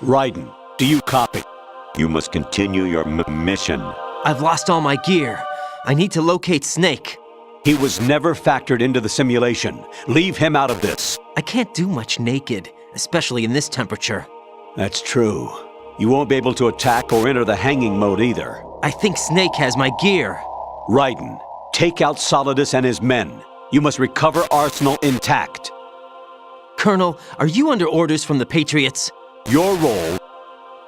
Raiden, do you copy? You must continue your mission. I've lost all my gear. I need to locate Snake. He was never factored into the simulation. Leave him out of this. I can't do much naked, especially in this temperature. That's true. You won't be able to attack or enter the hanging mode either. I think Snake has my gear. Raiden, take out Solidus and his men. You must recover Arsenal intact. Colonel, are you under orders from the Patriots? Your role,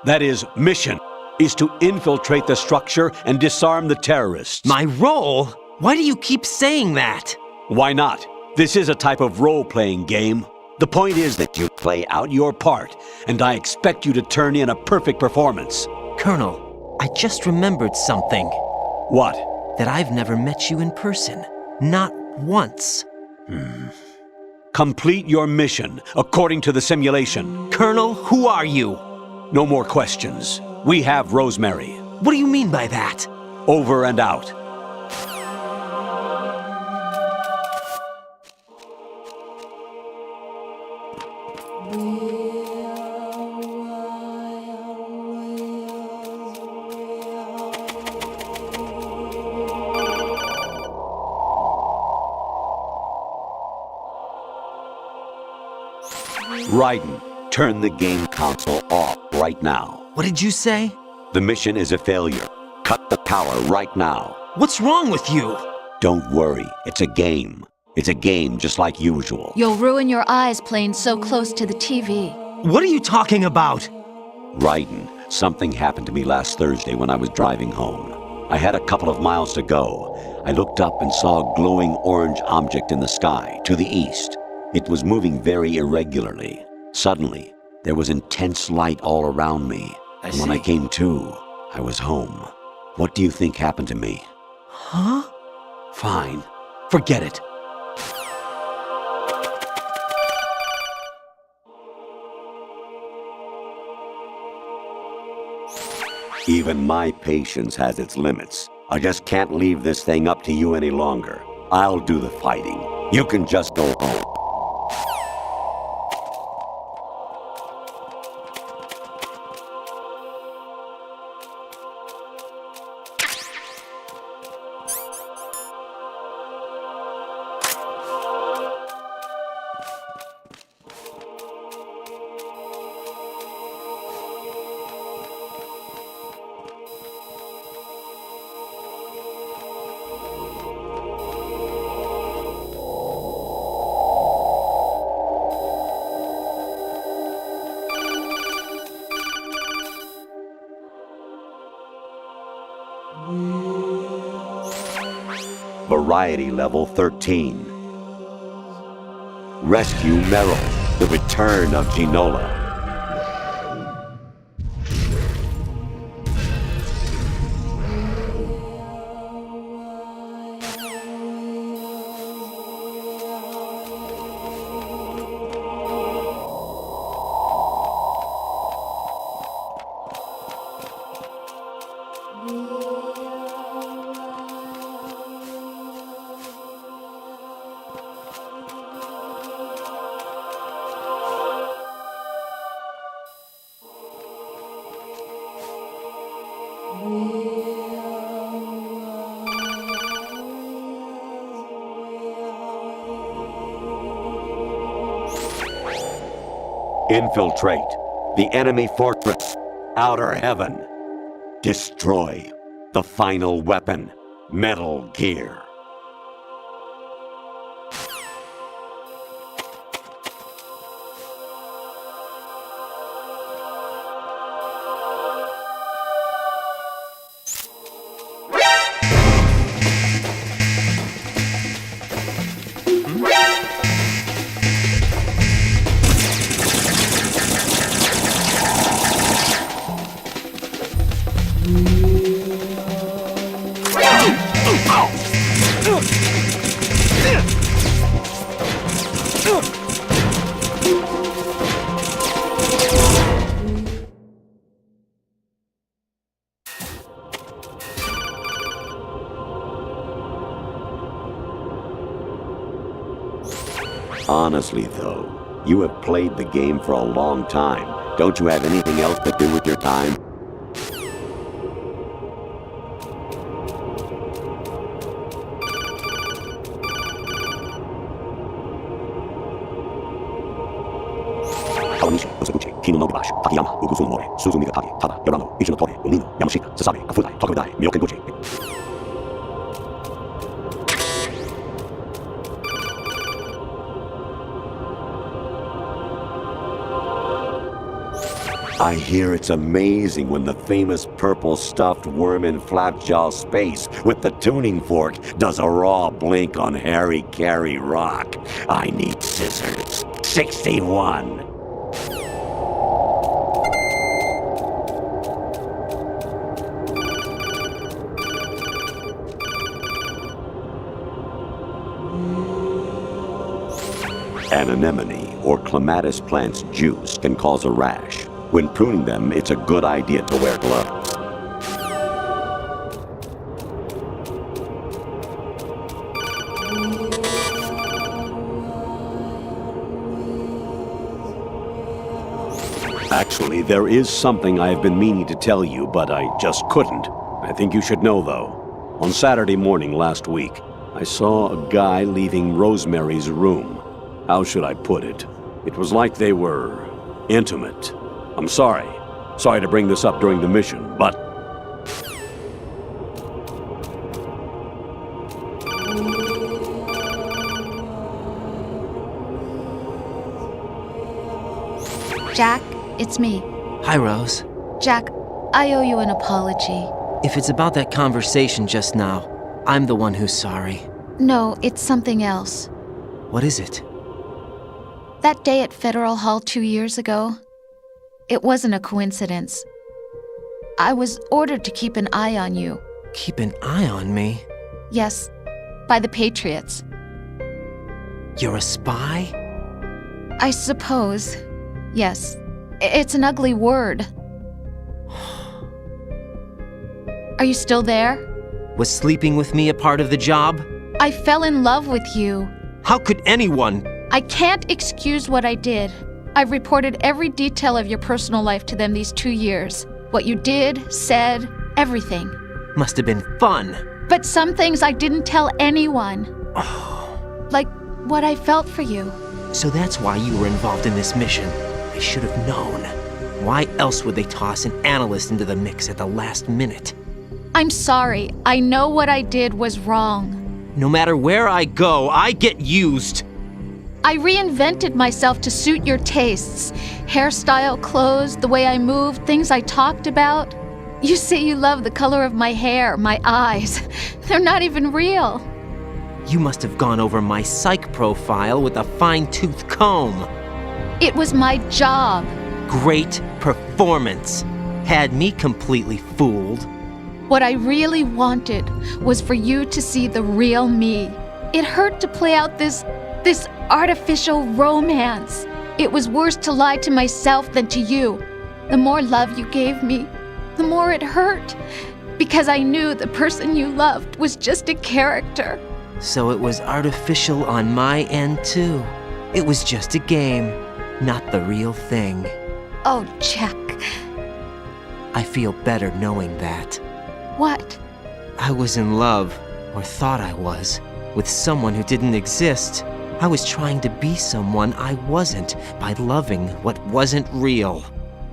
that is, mission, is to infiltrate the structure and disarm the terrorists. My role? Why do you keep saying that? Why not? This is a type of role-playing game. The point is that you play out your part, and I expect you to turn in a perfect performance. Colonel, I just remembered something. What? That I've never met you in person. Not once. Complete your mission according to the simulation. Colonel, who are you? No more questions. We have Rosemary. What do you mean by that? Over and out. Raiden, turn the game console off right now. What did you say? The mission is a failure. Cut the power right now. What's wrong with you? Don't worry, it's a game. It's a game just like usual. You'll ruin your eyes playing so close to the TV. What are you talking about? Raiden, something happened to me last Thursday when I was driving home. I had a couple of miles to go. I looked up and saw a glowing orange object in the sky to the east. It was moving very irregularly. Suddenly, there was intense light all around me. And when I came to, I was home. What do you think happened to me? Huh? Fine. Forget it. Even my patience has its limits. I just can't leave this thing up to you any longer. I'll do the fighting. You can just go home. Variety level 13. Rescue Meryl, the return of Ginola. Infiltrate the enemy fortress, Outer Heaven. Destroy the final weapon, Metal Gear. Honestly, though, You have played the game for a long time. Don't you have anything else to do with your time? I hear it's amazing when the famous purple stuffed worm in Flapjaw Space with the tuning fork does a raw blink on Harry Carey Rock. I need scissors. 61. An anemone or clematis plant's juice can cause a rash. When pruning them, it's a good idea to wear gloves. Actually, there is something I have been meaning to tell you, but I just couldn't. I think you should know, though. On Saturday morning last week, I saw a guy leaving Rosemary's room. How should I put it? It was like they were intimate. I'm sorry. Sorry to bring this up during the mission, but... Jack, it's me. Hi, Rose. Jack, I owe you an apology. If it's about that conversation just now, I'm the one who's sorry. No, it's something else. What is it? That day at Federal Hall 2 years ago, it wasn't a coincidence. I was ordered to keep an eye on you. Keep an eye on me? Yes, by the Patriots. You're a spy? I suppose. Yes. It's an ugly word. Are you still there? Was sleeping with me a part of the job? I fell in love with you. How could anyone? I can't excuse what I did. I've reported every detail of your personal life to them these 2 years. What you did, said, everything. Must have been fun. But some things I didn't tell anyone. Like what I felt for you. So that's why you were involved in this mission. I should have known. Why else would they toss an analyst into the mix at the last minute? I'm sorry. I know what I did was wrong. No matter where I go, I get used. I reinvented myself to suit your tastes. Hairstyle, clothes, the way I moved, things I talked about. You say you love the color of my hair, my eyes. They're not even real. You must have gone over my psych profile with a fine-tooth comb. It was my job. Great performance. Had me completely fooled. What I really wanted was for you to see the real me. It hurt to play out this artificial romance. It was worse to lie to myself than to you. The more love you gave me, the more it hurt. Because I knew the person you loved was just a character. So it was artificial on my end too. It was just a game, not the real thing. Oh, Jack. I feel better knowing that. What? I was in love, or thought I was, with someone who didn't exist. I was trying to be someone I wasn't by loving what wasn't real.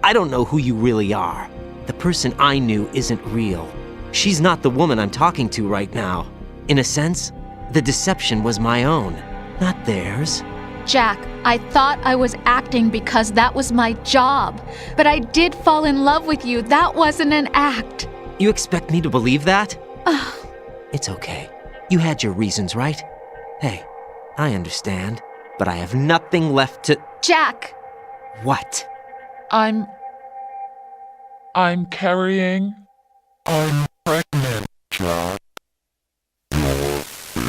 I don't know who you really are. The person I knew isn't real. She's not the woman I'm talking to right now. In a sense, the deception was my own, not theirs. Jack, I thought I was acting because that was my job. But I did fall in love with you. That wasn't an act. You expect me to believe that? It's okay. You had your reasons, right? Hey, I understand, but I have nothing left to... Jack! What? I'm carrying. I'm pregnant, Jack.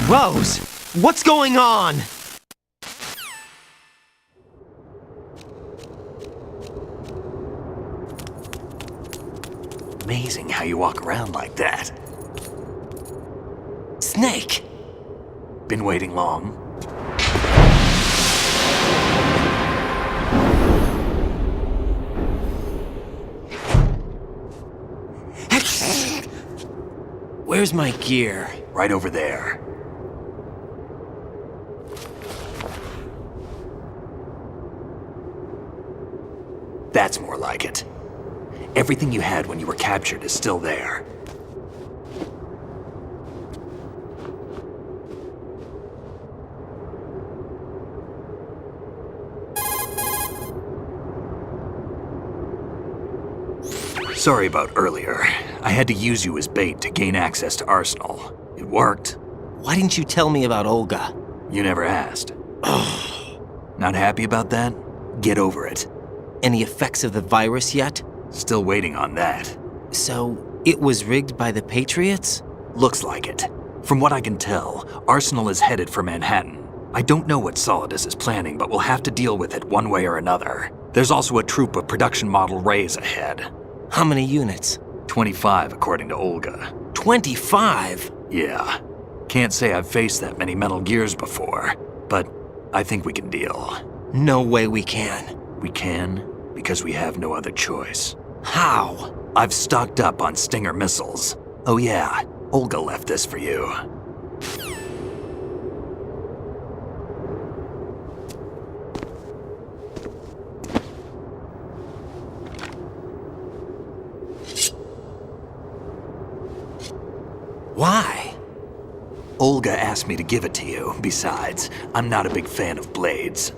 Rose! What's going on? Amazing how you walk around like that. Snake! Been waiting long? Where's my gear? Right over there. That's more like it. Everything you had when you were captured is still there. Sorry about earlier. I had to use you as bait to gain access to Arsenal. It worked. Why didn't you tell me about Olga? You never asked. Not happy about that? Get over it. Any effects of the virus yet? Still waiting on that. So, it was rigged by the Patriots? Looks like it. From what I can tell, Arsenal is headed for Manhattan. I don't know what Solidus is planning, but we'll have to deal with it one way or another. There's also a troop of production model Rays ahead. How many units? 25, according to Olga. 25? Yeah. Can't say I've faced that many Metal Gears before, but I think we can deal. No way we can. We can, because we have no other choice. How? I've stocked up on Stinger missiles. Oh yeah, Olga left this for you. Why? Olga asked me to give it to you. Besides, I'm not a big fan of blades.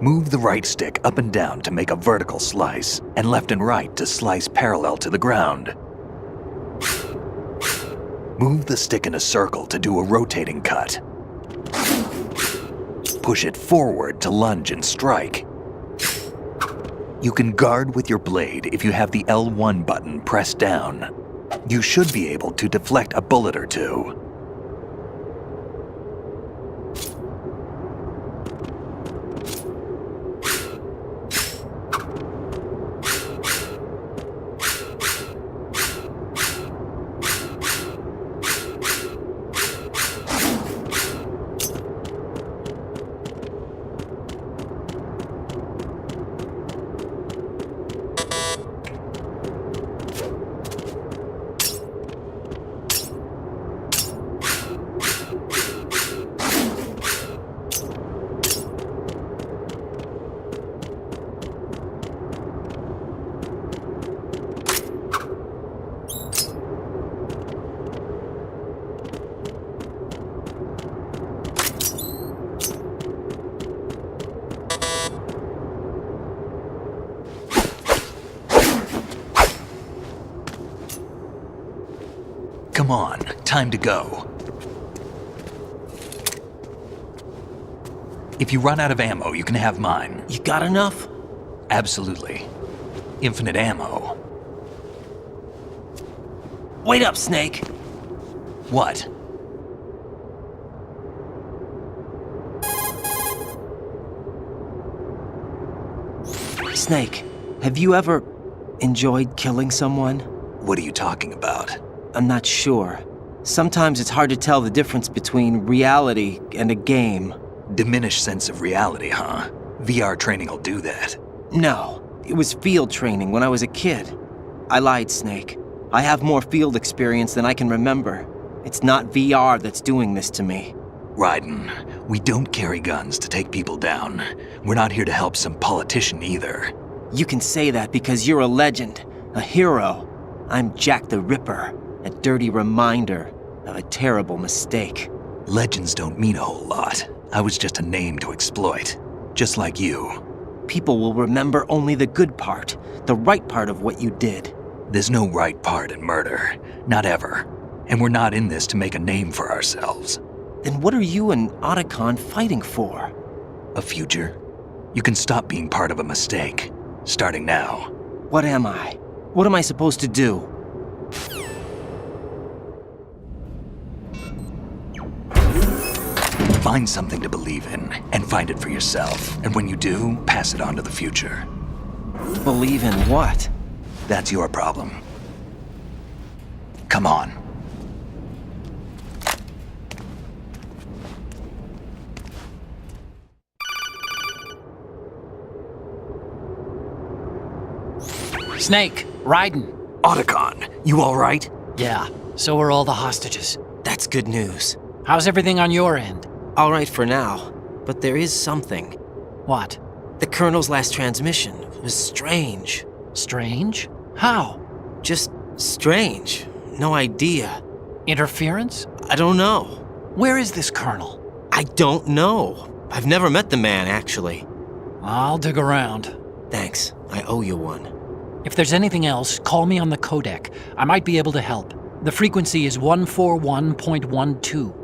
Move the right stick up and down to make a vertical slice, and left and right to slice parallel to the ground. Move the stick in a circle to do a rotating cut. Push it forward to lunge and strike. You can guard with your blade if you have the L1 button pressed down. You should be able to deflect a bullet or two. Come on, time to go. If you run out of ammo, you can have mine. You got enough? Absolutely. Infinite ammo. Wait up, Snake. What? Snake, have you ever enjoyed killing someone? What are you talking about? I'm not sure. Sometimes it's hard to tell the difference between reality and a game. Diminished sense of reality, huh? VR training will do that. No, it was field training when I was a kid. I lied, Snake. I have more field experience than I can remember. It's not VR that's doing this to me. Raiden, we don't carry guns to take people down. We're not here to help some politician either. You can say that because you're a legend, a hero. I'm Jack the Ripper, a dirty reminder of a terrible mistake. Legends don't mean a whole lot. I was just a name to exploit, just like you. People will remember only the good part, the right part of what you did. There's no right part in murder, not ever. And we're not in this to make a name for ourselves. Then what are you and Otacon fighting for? A future? You can stop being part of a mistake, starting now. What am I? What am I supposed to do? Find something to believe in, and find it for yourself. And when you do, pass it on to the future. Believe in what? That's your problem. Come on. Snake, Raiden. Otacon, you all right? Yeah, so are all the hostages. That's good news. How's everything on your end? All right for now, but there is something. What? The Colonel's last transmission was strange. Strange? How? Just strange. No idea. Interference? I don't know. Where is this Colonel? I don't know. I've never met the man, actually. I'll dig around. Thanks. I owe you one. If there's anything else, call me on the codec. I might be able to help. The frequency is 141.12.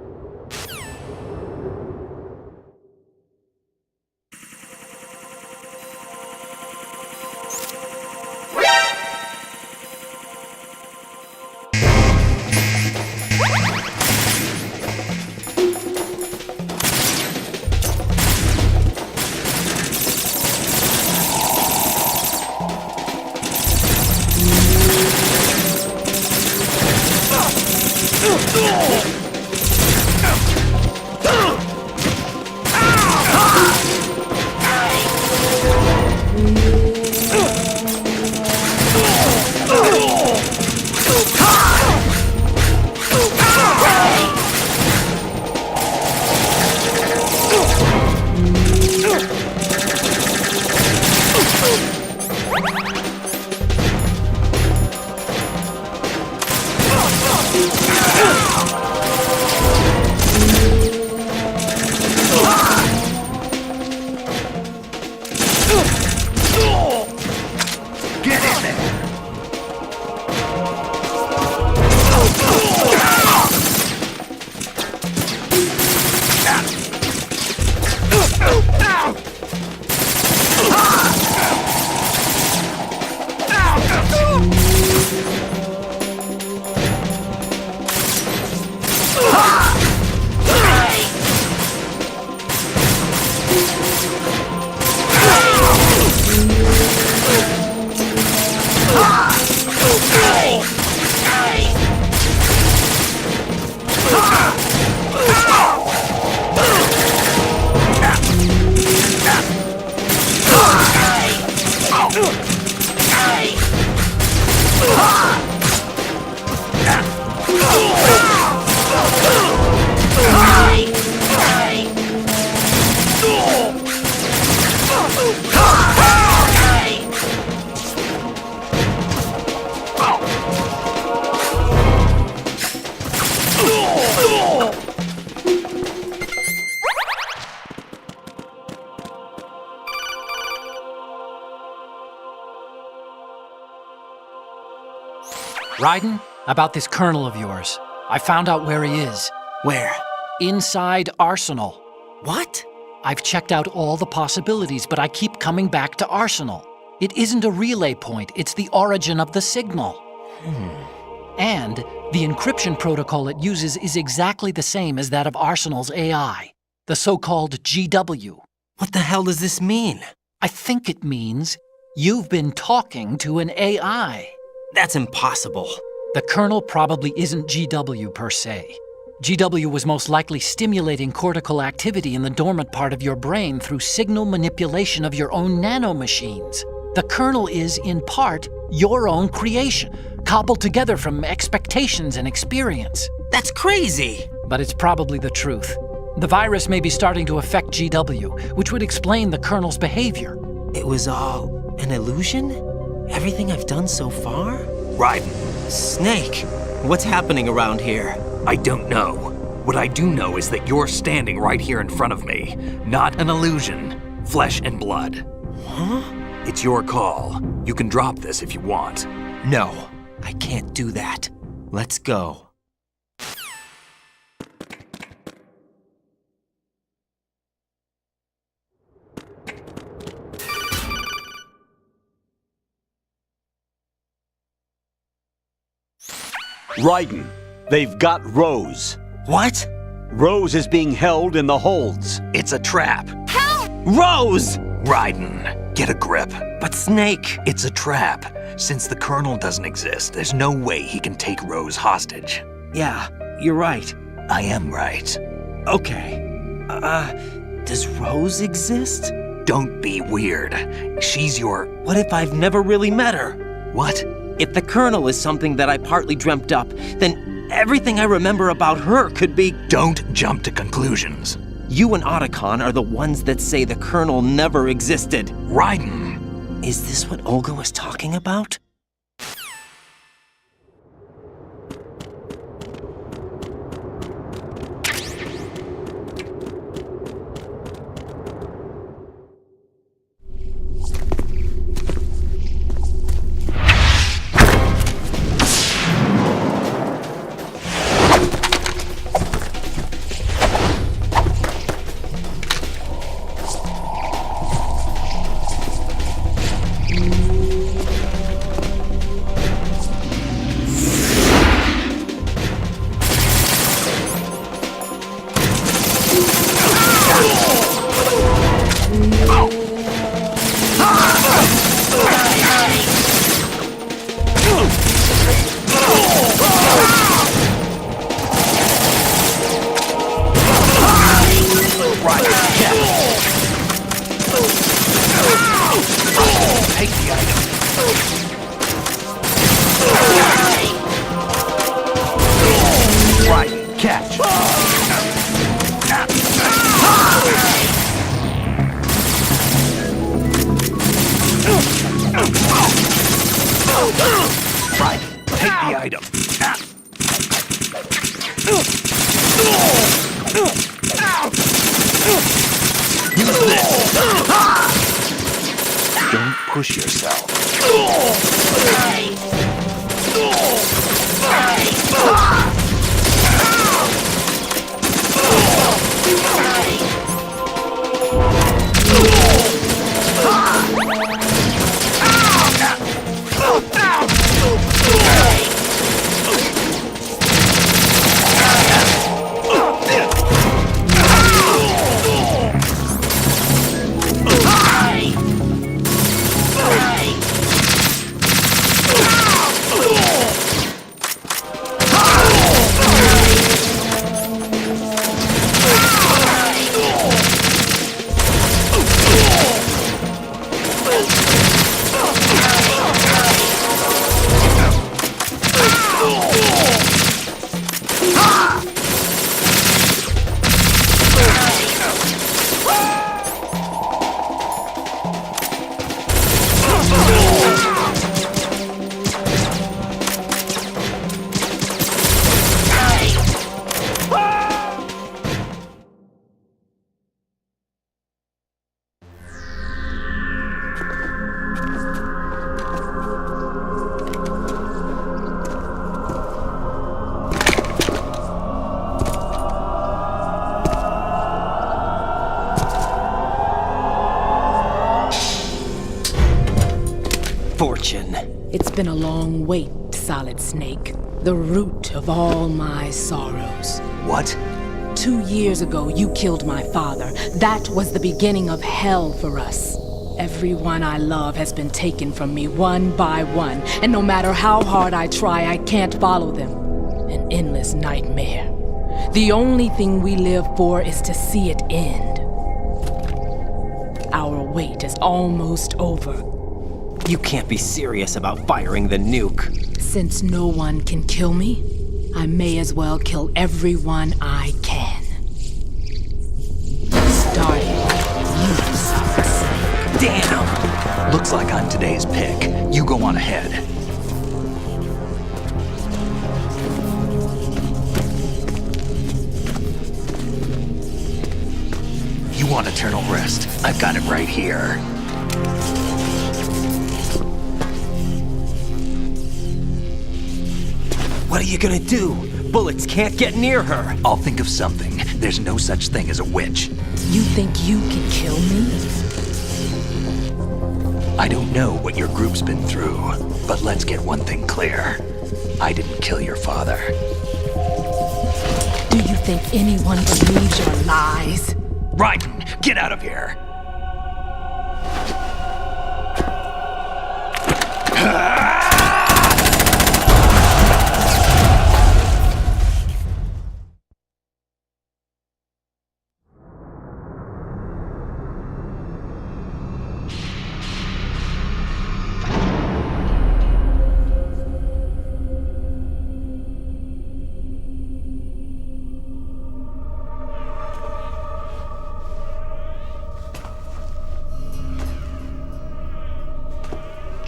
Raiden, about this Colonel of yours. I found out where he is. Where? Inside Arsenal. What? I've checked out all the possibilities, but I keep coming back to Arsenal. It isn't a relay point, it's the origin of the signal. And the encryption protocol it uses is exactly the same as that of Arsenal's AI, the so-called GW. What the hell does this mean? I think it means you've been talking to an AI. That's impossible. The Colonel probably isn't GW per se. GW was most likely stimulating cortical activity in the dormant part of your brain through signal manipulation of your own nanomachines. The Colonel is, in part, your own creation, cobbled together from expectations and experience. That's crazy! But it's probably the truth. The virus may be starting to affect GW, which would explain the Colonel's behavior. It was all an illusion? Everything I've done so far? Raiden, Snake, what's happening around here? I don't know. What I do know is that you're standing right here in front of me. Not an illusion. Flesh and blood. Huh? It's your call. You can drop this if you want. No, I can't do that. Let's go. Raiden, they've got Rose. What? Rose is being held in the holds. It's a trap. Rose! Raiden, get a grip. But Snake... It's a trap. Since the Colonel doesn't exist, there's no way he can take Rose hostage. Yeah, you're right. I am right. Okay. Does Rose exist? Don't be weird. She's your... What if I've never really met her? What? If the Colonel is something that I partly dreamt up, then everything I remember about her could be... Don't jump to conclusions. You and Otacon are the ones that say the Colonel never existed. Raiden! Is this what Olga was talking about? Take the item. Right, catch. Right, take the item. Use this. Don't push yourself. Fortune. It's been a long wait, Solid Snake. The root of all my sorrows. What? 2 years ago, you killed my father. That was the beginning of hell for us. Everyone I love has been taken from me one by one, and no matter how hard I try, I can't follow them. An endless nightmare. The only thing we live for is to see it end. Our wait is almost over. You can't be serious about firing the nuke. Since no one can kill me, I may as well kill everyone I can. Starting with you, Solid Snake. Damn! Looks like I'm today's pick. You go on ahead. You want eternal rest? I've got it right here. What are you gonna do? Bullets can't get near her. I'll think of something. There's no such thing as a witch. You think you can kill me? I don't know what your group's been through, but let's get one thing clear. I didn't kill your father. Do you think anyone believes your lies? Raiden, get out of here!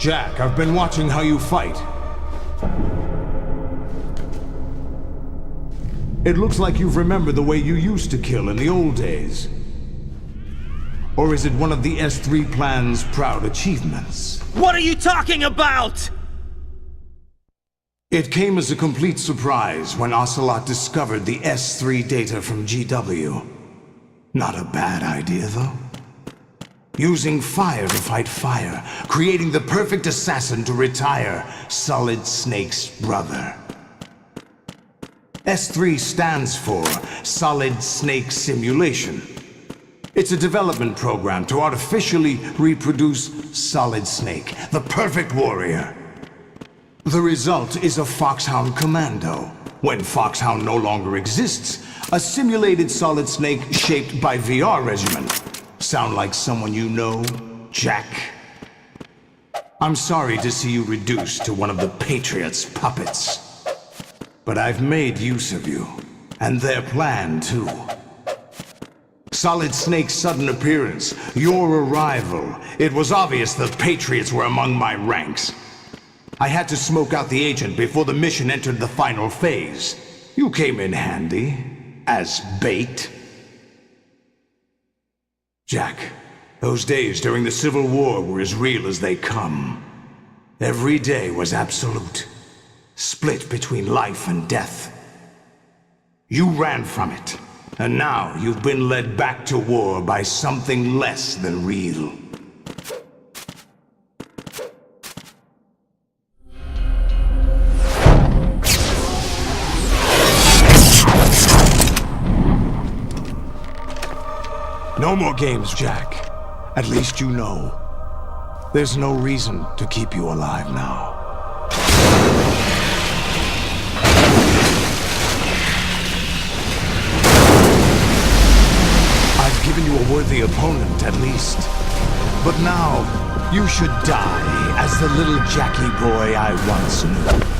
Jack, I've been watching how you fight. It looks like you've remembered the way you used to kill in the old days. Or is it one of the S3 plan's proud achievements? What are you talking about? It came as a complete surprise when Ocelot discovered the S3 data from GW. Not a bad idea, though. Using fire to fight fire, creating the perfect assassin to retire Solid Snake's brother. S3 stands for Solid Snake Simulation. It's a development program to artificially reproduce Solid Snake, the perfect warrior. The result is a Foxhound Commando. When Foxhound no longer exists, a simulated Solid Snake shaped by VR regimen. Sound like someone you know, Jack? I'm sorry to see you reduced to one of the Patriots' puppets. But I've made use of you, and their plan too. Solid Snake's sudden appearance, your arrival. It was obvious the Patriots were among my ranks. I had to smoke out the agent before the mission entered the final phase. You came in handy, as bait. Jack, those days during the Civil War were as real as they come. Every day was absolute, split between life and death. You ran from it, and now you've been led back to war by something less than real. No more games, Jack. At least you know. There's no reason to keep you alive now. I've given you a worthy opponent, at least. But now, you should die as the little Jackie boy I once knew.